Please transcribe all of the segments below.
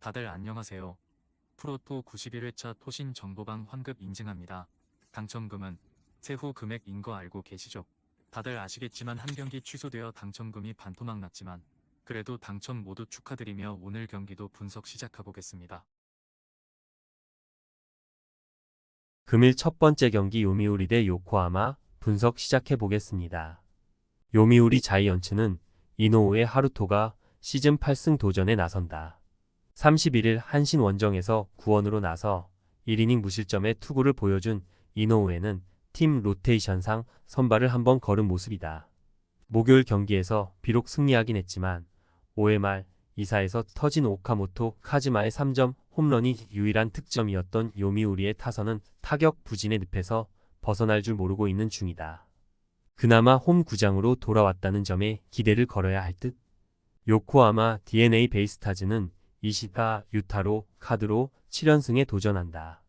다들 안녕하세요. 프로토 91회차 토신 정보방 환급 인증합니다. 당첨금은 세후 금액인 거 알고 계시죠? 다들 아시겠지만 한 경기 취소되어 당첨금이 반토막 났지만 그래도 당첨 모두 축하드리며 오늘 경기도 분석 시작해보겠습니다. 금일 첫 번째 경기 요미우리 대 요코하마 분석 시작해 보겠습니다. 요미우리 자이언츠는 이노우에 하루토가 시즌 8승 도전에 나선다. 31일 한신 원정에서 구원으로 나서 1이닝 무실점의 투구를 보여준 이노우에는 팀 로테이션상 선발을 한번 걸은 모습이다. 목요일 경기에서 비록 승리하긴 했지만 5회 말 2사에서 터진 오카모토 카즈마의 3점 홈런이 유일한 특점이었던 요미우리의 타선은 타격 부진의 늪에서 벗어날 줄 모르고 있는 중이다. 그나마 홈 구장으로 돌아왔다는 점에 기대를 걸어야 할 듯. 요코하마 DNA 베이스타즈는 이시타 유타로 카드로 7연승에 도전한다.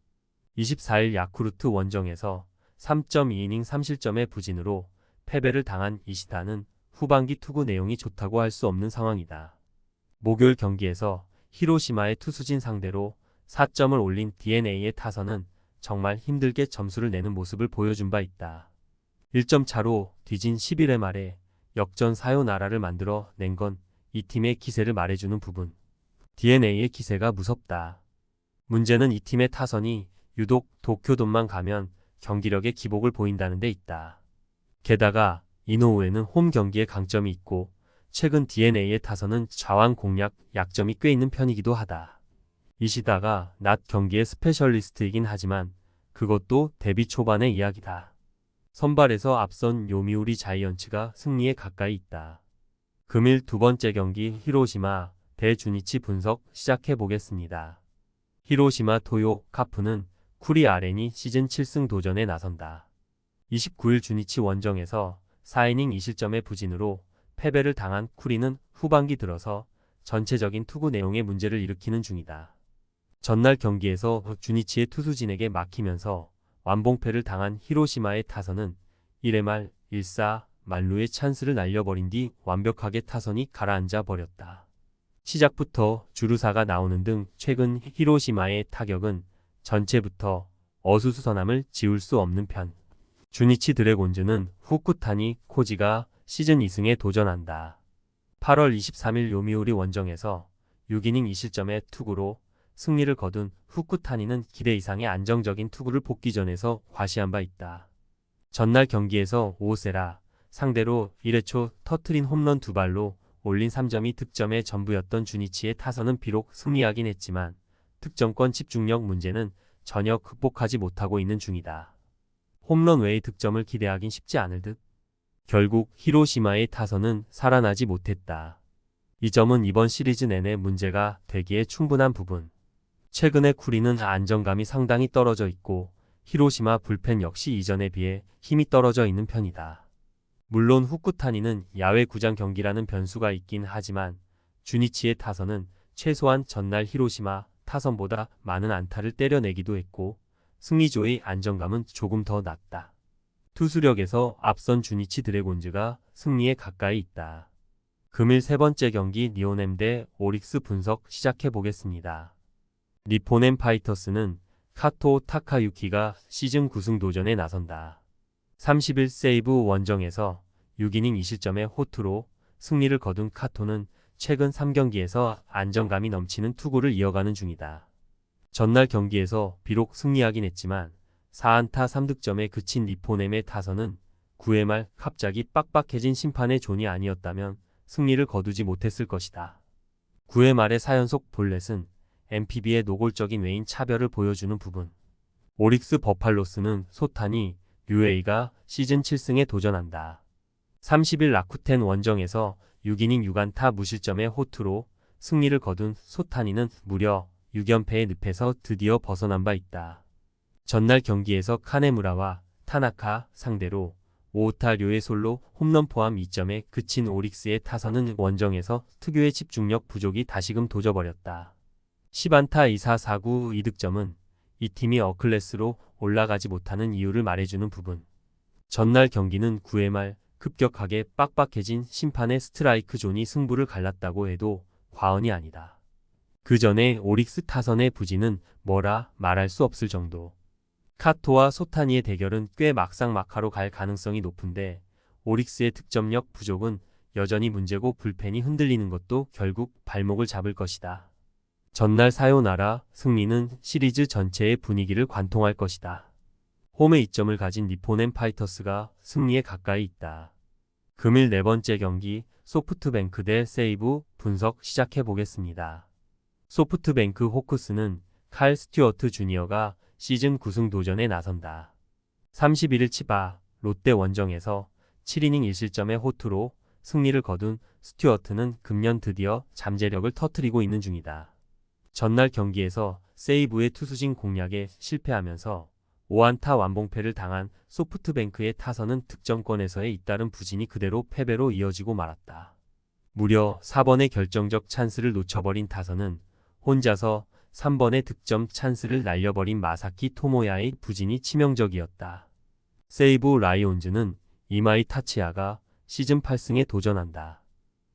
24일 야쿠르트 원정에서 3.2이닝 3실점의 부진으로 패배를 당한 이시타는 후반기 투구 내용이 좋다고 할 수 없는 상황이다. 목요일 경기에서 히로시마의 투수진 상대로 4점을 올린 DNA의 타선은 정말 힘들게 점수를 내는 모습을 보여준 바 있다. 1점 차로 뒤진 11회 말에 역전 사요나라를 만들어 낸 건 이 팀의 기세를 말해주는 부분. DNA의 기세가 무섭다. 문제는 이 팀의 타선이 유독 도쿄돔만 가면 경기력의 기복을 보인다는 데 있다. 게다가 이노우에는 홈 경기에 강점이 있고 최근 DNA의 타선은 좌완 공략 약점이 꽤 있는 편이기도 하다. 이시다가 낮 경기의 스페셜리스트이긴 하지만 그것도 데뷔 초반의 이야기다. 선발에서 앞선 요미우리 자이언츠가 승리에 가까이 있다. 금일 두 번째 경기 히로시마 대 주니치 분석 시작해 보겠습니다. 히로시마 토요 카프는 쿠리 아렌이 시즌 7승 도전에 나선다. 29일 주니치 원정에서 4이닝 2실점의 부진으로 패배를 당한 쿠리는 후반기 들어서 전체적인 투구 내용에 문제를 일으키는 중이다. 전날 경기에서 주니치의 투수진에게 막히면서 완봉패를 당한 히로시마의 타선은 1회 말 1사 만루의 찬스를 날려버린 뒤 완벽하게 타선이 가라앉아 버렸다. 시작부터 주루사가 나오는 등 최근 히로시마의 타격은 전체부터 어수선함을 지울 수 없는 편. 주니치 드래곤즈는 후쿠타니 코지가 시즌 2승에 도전한다. 8월 23일 요미우리 원정에서 6이닝 2실점의 투구로 승리를 거둔 후쿠타니는 기대 이상의 안정적인 투구를 복귀전에서 과시한 바 있다. 전날 경기에서 오세라 상대로 1회 초 터트린 홈런 2발로 올린 3점이 득점의 전부였던 주니치의 타선은 비록 승리하긴 했지만 득점권 집중력 문제는 전혀 극복하지 못하고 있는 중이다. 홈런 외의 득점을 기대하긴 쉽지 않을 듯. 결국 히로시마의 타선은 살아나지 못했다. 이 점은 이번 시리즈 내내 문제가 되기에 충분한 부분. 최근에 쿠리는 안정감이 상당히 떨어져 있고 히로시마 불펜 역시 이전에 비해 힘이 떨어져 있는 편이다. 물론 후쿠타니는 야외 구장 경기라는 변수가 있긴 하지만 주니치의 타선은 최소한 전날 히로시마 타선보다 많은 안타를 때려내기도 했고 승리조의 안정감은 조금 더 낮다. 투수력에서 앞선 주니치 드래곤즈가 승리에 가까이 있다. 금일 세 번째 경기 니오넴 대 오릭스 분석 시작해 보겠습니다. 니포넴 파이터스는 카토 타카유키가 시즌 9승 도전에 나선다. 30일 세이브 원정에서 6이닝 2실점의 호투로 승리를 거둔 카토는 최근 3경기에서 안정감이 넘치는 투구를 이어가는 중이다. 전날 경기에서 비록 승리하긴 했지만 4안타 3득점에 그친 니포넴의 타선은 9회 말 갑자기 빡빡해진 심판의 존이 아니었다면 승리를 거두지 못했을 것이다. 9회 말의 4연속 볼넷은 NPB의 노골적인 외인 차별을 보여주는 부분. 오릭스 버팔로스는 소타니 류에이가 시즌 7승에 도전한다. 30일 라쿠텐 원정에서 6이닝 6안타 무실점의 호투로 승리를 거둔 소타니는 무려 6연패의 늪에서 드디어 벗어난 바 있다. 전날 경기에서 카네무라와 타나카 상대로 5호타 료의 솔로 홈런 포함 2점에 그친 오릭스의 타선은 원정에서 특유의 집중력 부족이 다시금 도져버렸다. 10안타 2사 4구 2득점은 이 팀이 어클래스로 올라가지 못하는 이유를 말해주는 부분. 전날 경기는 9회 말 급격하게 빡빡해진 심판의 스트라이크 존이 승부를 갈랐다고 해도 과언이 아니다. 그 전에 오릭스 타선의 부진은 뭐라 말할 수 없을 정도. 카토와 소타니의 대결은 꽤 막상막하로 갈 가능성이 높은데 오릭스의 득점력 부족은 여전히 문제고 불펜이 흔들리는 것도 결국 발목을 잡을 것이다. 전날 사요나라 승리는 시리즈 전체의 분위기를 관통할 것이다. 홈에 이점을 가진 니포넨 파이터스가 승리에 가까이 있다. 금일 네 번째 경기 소프트뱅크 대 세이브 분석 시작해 보겠습니다. 소프트뱅크 호크스는 칼 스튜어트 주니어가 시즌 9승 도전에 나선다. 31일 치바 롯데 원정에서 7이닝 1실점의 호투로 승리를 거둔 스튜어트는 금년 드디어 잠재력을 터뜨리고 있는 중이다. 전날 경기에서 세이브의 투수진 공략에 실패하면서 5안타 완봉패를 당한 소프트뱅크의 타선은 득점권에서의 잇따른 부진이 그대로 패배로 이어지고 말았다. 무려 4번의 결정적 찬스를 놓쳐버린 타선은 혼자서 3번의 득점 찬스를 날려버린 마사키 토모야의 부진이 치명적이었다. 세이브 라이온즈는 이마이 타치야가 시즌 8승에 도전한다.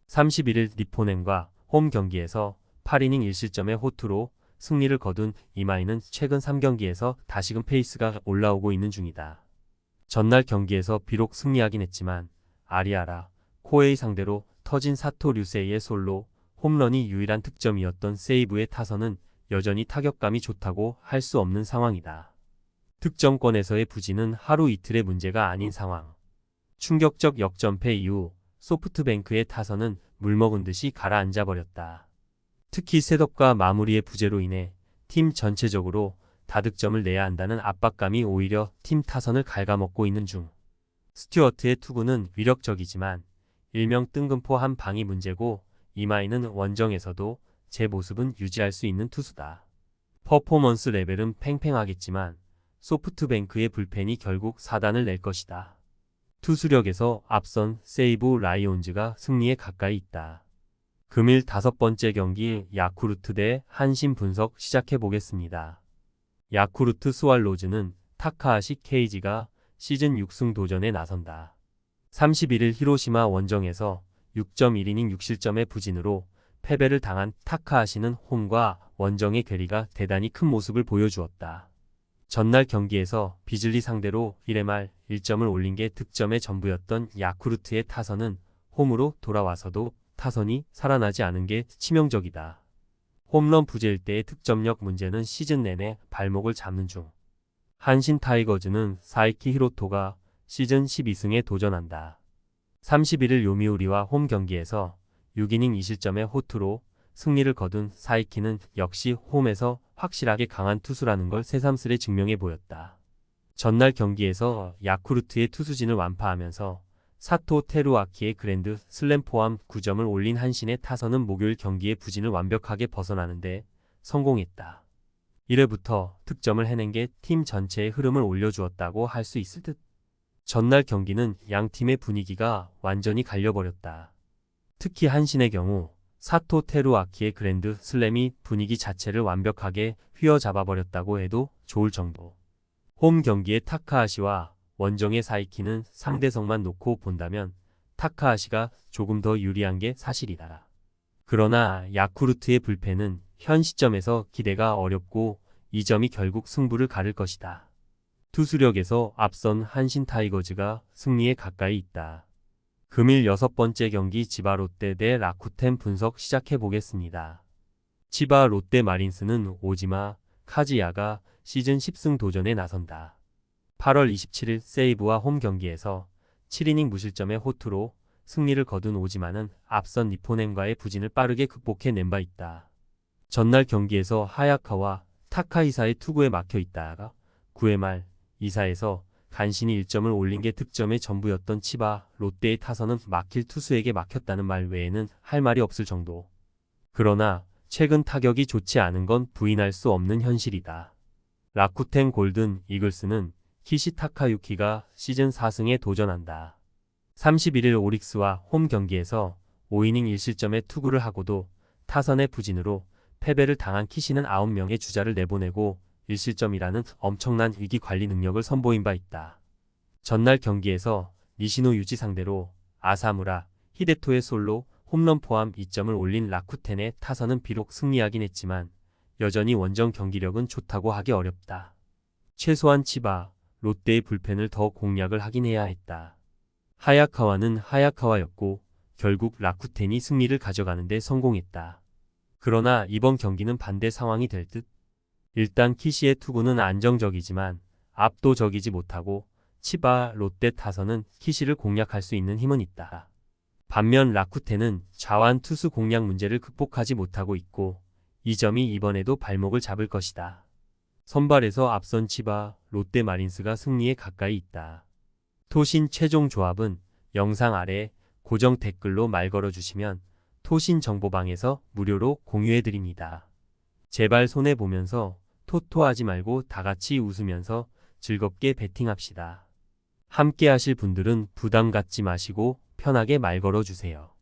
31일 니포넨과 홈 경기에서 8이닝 1실점의 호투로 승리를 거둔 이마이는 최근 3경기에서 다시금 페이스가 올라오고 있는 중이다. 전날 경기에서 비록 승리하긴 했지만 아리아라, 코에이 상대로 터진 사토 류세이의 솔로 홈런이 유일한 득점이었던 세이브의 타선은 여전히 타격감이 좋다고 할 수 없는 상황이다. 득점권에서의 부진은 하루 이틀의 문제가 아닌 상황. 충격적 역전패 이후 소프트뱅크의 타선은 물먹은 듯이 가라앉아 버렸다. 특히 셋업과 마무리의 부재로 인해 팀 전체적으로 다득점을 내야 한다는 압박감이 오히려 팀 타선을 갉아먹고 있는 중. 스튜어트의 투구는 위력적이지만 일명 뜬금포 한 방이 문제고 이마이는 원정에서도 제 모습은 유지할 수 있는 투수다. 퍼포먼스 레벨은 팽팽하겠지만 소프트뱅크의 불펜이 결국 사단을 낼 것이다. 투수력에서 앞선 세이브 라이온즈가 승리에 가까이 있다. 금일 5번째 경기 야쿠르트 대 한신 분석 시작해 보겠습니다. 야쿠르트 스왈로즈는 타카하시 케이지가 시즌 6승 도전에 나선다. 31일 히로시마 원정에서 6.1이닝 6실점의 부진으로 패배를 당한 타카하시는 홈과 원정의 괴리가 대단히 큰 모습을 보여주었다. 전날 경기에서 비즐리 상대로 1회 말 1점을 올린 게 득점의 전부였던 야쿠르트의 타선은 홈으로 돌아와서도 타선이 살아나지 않은 게 치명적이다. 홈런 부재일 때의 득점력 문제는 시즌 내내 발목을 잡는 중. 한신 타이거즈는 사이키 히로토가 시즌 12승에 도전한다. 31일 요미우리와 홈 경기에서 6이닝 2실점의 호투로 승리를 거둔 사이키는 역시 홈에서 확실하게 강한 투수라는 걸 새삼스레 증명해 보였다. 전날 경기에서 야쿠르트의 투수진을 완파하면서 사토 테루아키의 그랜드 슬램 포함 9점을 올린 한신의 타선은 목요일 경기의 부진을 완벽하게 벗어나는데 성공했다. 1회부터 득점을 해낸 게 팀 전체의 흐름을 올려주었다고 할 수 있을 듯. 전날 경기는 양 팀의 분위기가 완전히 갈려버렸다. 특히 한신의 경우 사토 테루아키의 그랜드 슬램이 분위기 자체를 완벽하게 휘어잡아버렸다고 해도 좋을 정도. 홈 경기의 타카하시와 원정의 사이키는 상대성만 놓고 본다면 타카하시가 조금 더 유리한 게 사실이다. 그러나 야쿠르트의 불펜은 현 시점에서 기대가 어렵고 이 점이 결국 승부를 가를 것이다. 투수력에서 앞선 한신 타이거즈가 승리에 가까이 있다. 금일 6번째 경기 지바 롯데 대 라쿠텐 분석 시작해 보겠습니다. 지바 롯데 마린스는 오지마 카지야가 시즌 10승 도전에 나선다. 8월 27일 세이브와 홈 경기에서 7이닝 무실점의 호투로 승리를 거둔 오지마는 앞선 니포넨과의 부진을 빠르게 극복해낸 바 있다. 전날 경기에서 하야카와 타카이사의 투구에 막혀 있다가 9회 말 2사에서 간신히 1점을 올린 게 득점의 전부였던 치바 롯데의 타선은 막힐 투수에게 막혔다는 말 외에는 할 말이 없을 정도. 그러나 최근 타격이 좋지 않은 건 부인할 수 없는 현실이다. 라쿠텐 골든 이글스는 키시 타카유키가 시즌 4승에 도전한다. 31일 오릭스와 홈 경기에서 5이닝 1실점의 투구를 하고도 타선의 부진으로 패배를 당한 키시는 9명의 주자를 내보내고 1실점이라는 엄청난 위기 관리 능력을 선보인 바 있다. 전날 경기에서 니시노 유지 상대로 아사무라, 히데토의 솔로 홈런 포함 2점을 올린 라쿠텐의 타선은 비록 승리하긴 했지만 여전히 원정 경기력은 좋다고 하기 어렵다. 최소한 치바, 롯데의 불펜을 더 공략을 하긴 해야 했다. 하야카와는 하야카와였고 결국 라쿠텐이 승리를 가져가는 데 성공했다. 그러나 이번 경기는 반대 상황이 될 듯. 일단 키시의 투구는 안정적이지만 압도적이지 못하고 치바, 롯데 타선은 키시를 공략할 수 있는 힘은 있다. 반면 라쿠텐은 좌완 투수 공략 문제를 극복하지 못하고 있고 이 점이 이번에도 발목을 잡을 것이다. 선발에서 앞선 치바, 롯데 마린스가 승리에 가까이 있다. 토신 최종 조합은 영상 아래 고정 댓글로 말 걸어주시면 토신 정보방에서 무료로 공유해드립니다. 제발 손해보면서 토토하지 말고 다같이 웃으면서 즐겁게 베팅합시다. 함께 하실 분들은 부담 갖지 마시고 편하게 말 걸어주세요.